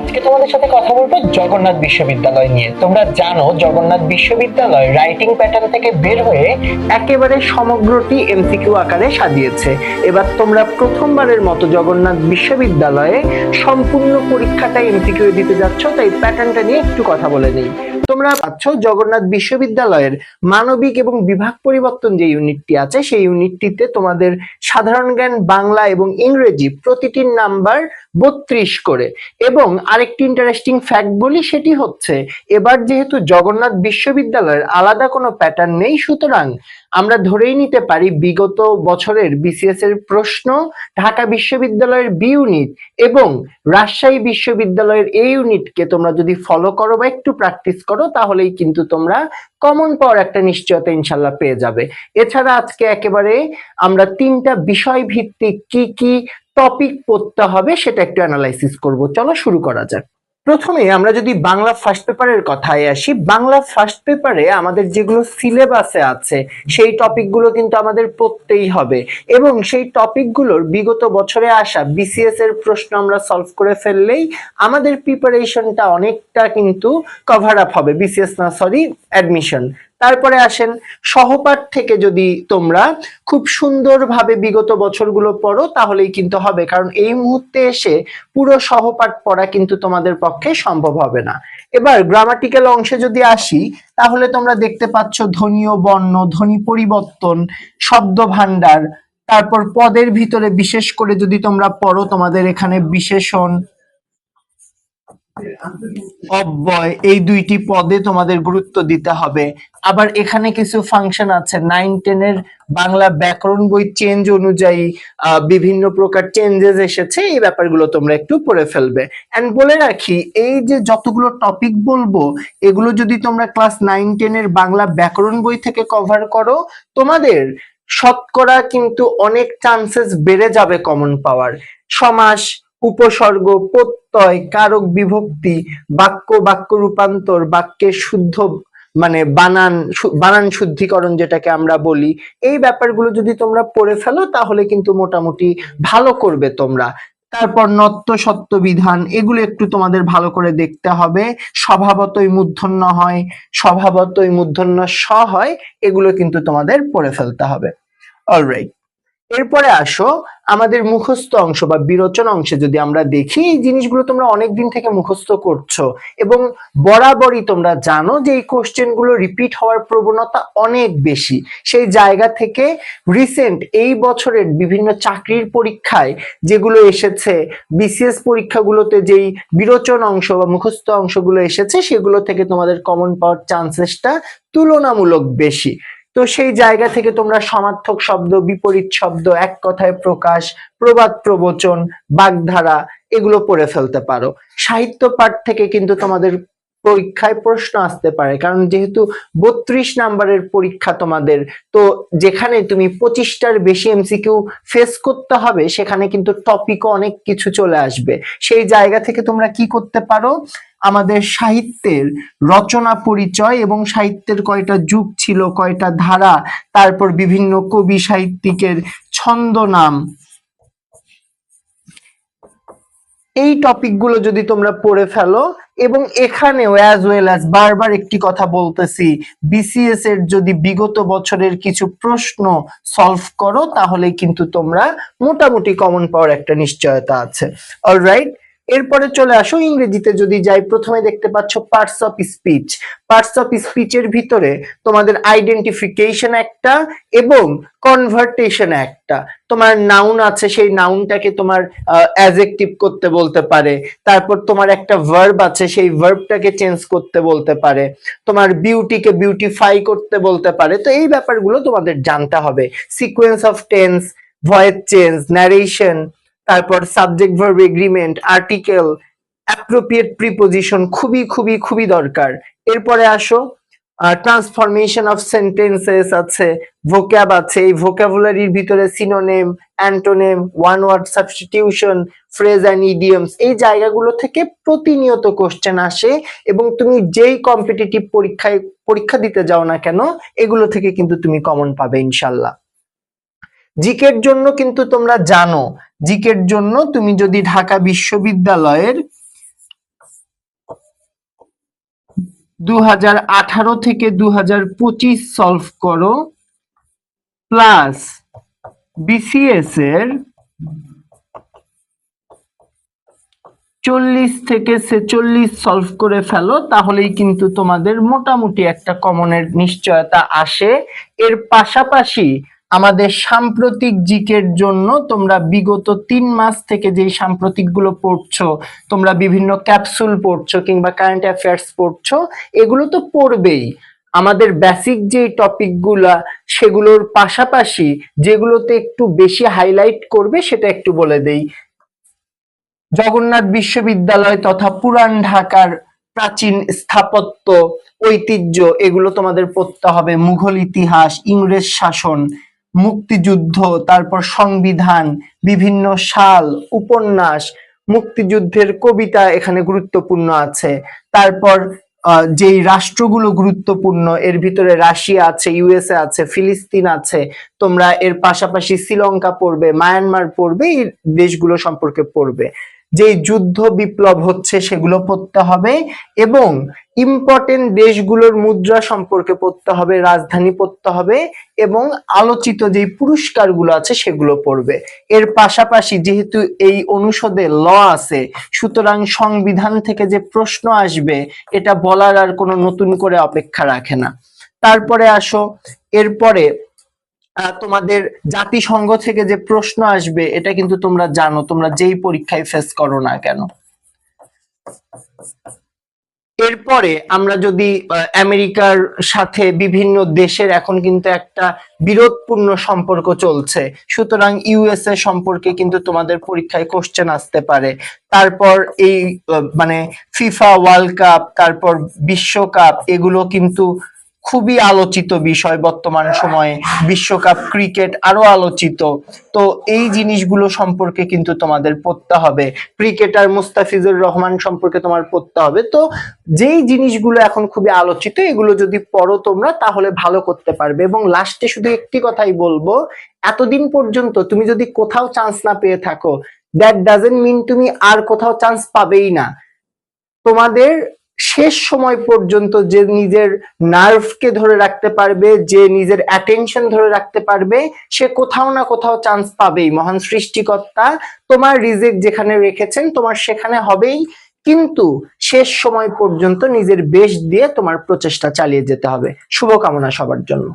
আজকে তোমাদের সাথে কথা বলবো জগন্নাথ বিশ্ববিদ্যালয় নিয়ে। তোমরা জানো জগন্নাথ বিশ্ববিদ্যালয় রাইটিং প্যাটার্ন থেকে বের হয়ে একেবারে সমগ্রটি এমসিকিউ আকারে সাজিয়েছে। এবার তোমরা প্রথমবারের মতো জগন্নাথ বিশ্ববিদ্যালয়ে সম্পূর্ণ পরীক্ষাটা এমসিকিউ দিতে যাচ্ছ, তাই প্যাটার্নটা নিয়ে একটু কথা বলে নেই। তোমরা পাচ্ছ জগন্নাথ বিশ্ববিদ্যালয়ের মানবিক এবং বিভাগ পরিবর্তন যে ইউনিটটি আছে, সেই ইউনিটটিতে তোমাদের সাধারণ জ্ঞান, বাংলা এবং ইংরেজি প্রতিটির নাম্বার 32 করে। এবং আরেকটি ইন্টারেস্টিং ফ্যাক্ট বলি, সেটি হচ্ছে এবার যেহেতু জগন্নাথ বিশ্ববিদ্যালয়ের আলাদা কোনো প্যাটার্ন নেই, সুতরাং আমরা ধরেই নিতে পারি বিগত বছরের বিসিএস এর প্রশ্ন ঢাকা বিশ্ববিদ্যালয়ের বি ইউনিট এবং রাজশাহী বিশ্ববিদ্যালয়ের এ ইউনিটকে তোমরা যদি ফলো করো বা একটু প্র্যাকটিস করো, তাহলেই কিন্তু তোমরা কমন পাওয়ার একটা নিশ্চয়তা ইনশাল্লাহ পেয়ে যাবে। এছাড়া আজকে একেবারে আমরা 3টা বিষয় ভিত্তিক কি কি টপিক পড়তে হবে সেটা একটু অ্যানালাইসিস করব। চলো শুরু করা যাক। প্রথমে আমরা যদি বাংলা ফার্স্ট পেপারের কথায় আসি, বাংলা ফার্স্ট পেপারে আমাদের যেগুলো সিলেবাসে আছে সেই টপিকগুলো কিন্তু আমাদের পড়তেই হবে, এবং সেই টপিকগুলোর বিগত বছরে আসা বিসিএস এর প্রশ্ন আমরা সলভ করে ফেললেই আমাদের প্রিপারেশনটা অনেকটা কিন্তু কভার আপ হবে। বিসিএস না, সরি, অ্যাডমিশন। তারপরে আসেন সহপাঠ থেকে যদি তোমরা খুব সুন্দরভাবে বিগত বছরগুলো পড়ো তাহলেই কিন্তু হবে, কারণ এই মুহূর্তে এসে পুরো সহপাঠ পড়া কিন্তু তোমাদের পক্ষে সম্ভব হবে না। এবার গ্রামাটিক্যাল অংশে যদি আসি, তাহলে তোমরা দেখতে পাচ্ছ ধ্বনি ও বর্ণ, ধ্বনি পরিবর্তন, শব্দ ভান্ডার, তারপর পদের ভিতরে বিশেষ করে যদি তোমরা পড়ো, তোমাদের এখানে বিশেষণ, অব্যয়, এই 2টি পদে তোমাদের গুরুত্ব দিতে হবে। আবার এখানে কিছু ফাংশন আছে 9-10 এর বাংলা ব্যাকরণ বই চেঞ্জ অনুযায়ী বিভিন্ন প্রকার চেঞ্জেস এসেছে, এই ব্যাপারগুলো তোমরা একটু পড়ে ফেলবে। এন্ড বলে রাখি, এই যে যতগুলো টপিক বলবো এগুলো যদি তোমরা ক্লাস 9-10 এর বাংলা ব্যাকরণ বই থেকে কভার করো, তোমাদের শতকরা কিন্তু অনেক চান্সেস বেড়ে যাবে কমন পাওয়ার। সমাস, উপসর্গ, প্রত্যয়, কারক বিভক্তি, বাক্য রূপান্তর, বাক্যের শুদ্ধ মানে বানান শুদ্ধিকরণ যেটাকে আমরা বলি, এই ব্যাপারগুলো যদি তোমরা পড়ে ফেলো তাহলে কিন্তু মোটামুটি ভালো করবে তোমরা। তারপর নত্য সত্য বিধান, এগুলো একটু তোমাদের ভালো করে দেখতে হবে। স্বভাবতই মূর্ধন্য হয়, স্বভাবতই মূর্ধন্য স হয়, এগুলো কিন্তু তোমাদের পড়ে ফেলতে হবে। অলরাইট, এরপরে আসো আমাদের মুখস্থ অংশ বা বিরোচন অংশে যদি আমরা দেখি, এই জিনিসগুলো তোমরা অনেকদিন থেকে মুখস্থ করছো এবং বরাবরই তোমরা জানো যে এই কোশ্চেন গুলো রিপিট হওয়ার প্রবণতা অনেক বেশি। সেই জায়গা থেকে রিসেন্ট এই বছরের বিভিন্ন চাকরির পরীক্ষায় যেগুলো এসেছে, বিসিএস পরীক্ষাগুলোতে যেই বিরোচন অংশ বা মুখস্থ অংশগুলো এসেছে, সেগুলো থেকে তোমাদের কমন পাওয়ার চান্সেসটা তুলনামূলক বেশি। তো সেই জায়গা থেকে তোমরা সমার্থক শব্দ, বিপরীত শব্দ, এক কথায় প্রকাশ, প্রবাদ প্রবচন, বাগধারা, এগুলো পড়ে ফেলতে পারো। সাহিত্য পাঠ থেকে কিন্তু তোমাদের পরীক্ষায় প্রশ্ন আসতে পারে, কারণ যেহেতু 32 নাম্বারের পরীক্ষা তোমাদের, তো যেখানে তুমি 25টার বেশি এমসিকিউ ফেস করতে হবে, সেখানে কিন্তু টপিকও অনেক কিছু চলে আসবে। সেই জায়গা থেকে তোমরা কি করতে পারো, আমাদের সাহিত্যের রচনা পরিচয় এবং সাহিত্যের কয়টা যুগ ছিল, কয়টা ধারা, তারপর বিভিন্ন কবি সাহিত্যিকের ছন্দ নাম, এই টপিকগুলো যদি তোমরা পড়ে ফেলো, এবং এখানেও অ্যাজ ওয়েল অ্যাজ বারবার একটি কথা বলতেছি, বিসিএস এর যদি বিগত বছরের কিছু প্রশ্ন সলভ করো তাহলে কিন্তু তোমরা মোটামুটি কমন পাওয়ার একটা নিশ্চয়তা আছে। অলরাইট, এরপরে চলে আসো ইংরেজিতে যদি যাই, প্রথমে দেখতে পাচ্ছ parts of speech. Parts of স্পিচের ভিতরে তোমাদের আইডেন্টিফিকেশন একটা এবং কনভার্টেশন একটা। তোমার নাউন আছে, সেই নাউনটাকে তোমার অ্যাডজেক্টিভ করতে বলতে পারে। তারপর তোমার একটা ভার্ব আছে, সেই ভার্বটাকে চেঞ্জ করতে বলতে পারে। তোমার বিউটিকে বিউটিফাই করতে বলতে পারে। তো এই ব্যাপারগুলো তোমাদের জানতে হবে। Sequence of tense, voice change, narration, তারপর subject verb agreement, article, appropriate preposition খুবই খুবই খুবই দরকার। এরপরে আসো ট্রান্সফরমেশন অফ সেন্টেন্সেস আছে, ভোক্যাব আছে, এই ভোক্যাবুলারির ভিতরে synonym, antonym, one word substitution, phrase and idioms, এই জায়গাগুলো থেকে প্রতিনিয়ত কোশ্চেন আসে, এবং তুমি যেই কম্পিটিটিভ পরীক্ষা দিতে যাও না কেন, এগুলো থেকে কিন্তু তুমি কমন পাবে ইনশাল্লাহ। জিকের জন্য কিন্তু তোমরা জানো, জিকের জন্য তুমি যদি ঢাকা বিশ্ববিদ্যালয়ের 2018 থেকে 2025 সলভ করো, প্লাস বিসিএস এর 40 থেকে 46 সলভ করে ফেলো, তাহলেই কিন্তু তোমাদের মোটামুটি একটা কমনের নিশ্চয়তা আসে। এর পাশাপাশি আমাদের সাম্প্রতিক জিকের জন্য তোমরা বিগত 3 মাস থেকে যেই সাম্প্রতিক গুলো পড়ছো, তোমরা বিভিন্ন ক্যাপসুল পড়ছো কিংবা কারেন্ট অ্যাফেয়ার্স পড়ছো, এগুলো তো পড়বেই। আমাদের বেসিক যে টপিক গুলা, সেগুলোর পাশাপাশি যেগুলোতে একটু বেশি হাইলাইট করবে সেটা একটু বলে দেই। জগন্নাথ বিশ্ববিদ্যালয় তথা পুরান ঢাকার প্রাচীন স্থাপত্য, ঐতিহ্য, এগুলো তোমাদের পড়তে হবে। মুঘল ইতিহাস, ইংরেজ শাসন, মুক্তিযুদ্ধ, তারপর সংবিধান, বিভিন্ন সাল, উপন্যাস, মুক্তিযুদ্ধের কবিতা এখানে গুরুত্বপূর্ণ আছে। তারপর যেই রাষ্ট্রগুলো গুরুত্বপূর্ণ, এর ভিতরে রাশিয়া আছে, ইউএসএ আছে, ফিলিস্তিন আছে। তোমরা এর পাশাপাশি শ্রীলঙ্কা পড়বে, মায়ানমার পড়বে, এই দেশগুলো সম্পর্কে পড়বে। যেই যুদ্ধ বিপ্লব হচ্ছে সেগুলো পড়তে হবে, এবং ইম্পর্টেন্ট দেশগুলোর মুদ্রা সম্পর্কে পড়তে হবে, রাজধানী পড়তে হবে, এবং আলোচিত যে পুরস্কারগুলো আছে সেগুলো পড়বে। এর পাশাপাশি যেহেতু এই অনুষদে ল আছে, সুতরাং সংবিধান থেকে যে প্রশ্ন আসবে এটা বলার আর কোনো নতুন করে অপেক্ষা রাখে না। তারপরে আসো, এরপরে তোমাদের জাতিসংঘ থেকে যে প্রশ্ন আসবে এটা কিন্তু তোমরা জানো, তোমরা যেই পরীক্ষায় ফেস করো না কেন। এরপরে আমরা যদি আমেরিকার সাথে বিভিন্ন দেশের এখন কিন্তু একটা বিরোধপূর্ণ সম্পর্ক চলছে, সুতরাং ইউএসএ সম্পর্কে কিন্তু তোমাদের পরীক্ষায় কোশ্চেন আসতে পারে। তারপর এই মানে ফিফা ওয়ার্ল্ড কাপ, তারপর বিশ্বকাপ, এগুলো কিন্তু খুবই আলোচিত বিষয় বর্তমান সময়ে। বিশ্বকাপ ক্রিকেট আরো আলোচিত। তো এই জিনিসগুলো সম্পর্কে কিন্তু তোমাদের পড়তে হবে। ক্রিকেটার মুস্তাফিজুর রহমান সম্পর্কে তোমার পড়তে হবে। তো যেই জিনিসগুলো এখন খুবই আলোচিত, এগুলো যদি পড়ো তোমরা তাহলে ভালো করতে পারবে। এবং লাস্টে শুধু একটি কথাই বলবো, এতদিন পর্যন্ত তুমি যদি কোথাও চান্স না পেয়ে থাকো, দ্যাট ডাজন্ট মিন তুমি আর কোথাও চান্স পাবেই না। তোমাদের শেষ সময় পর্যন্ত যে নিজের নার্ভকে ধরে রাখতে পারবে, যে নিজের অ্যাটেনশন ধরে রাখতে পারবে, সে কোথাও না কোথাও চান্স পাবেই। মহান সৃষ্টিকর্তা তোমার রিজিক যেখানে রেখেছেন তোমার সেখানে হবেই, কিন্তু শেষ সময় পর্যন্ত নিজের বেস্ট দিয়ে তোমার প্রচেষ্টা চালিয়ে যেতে হবে। শুভকামনা সবার জন্য।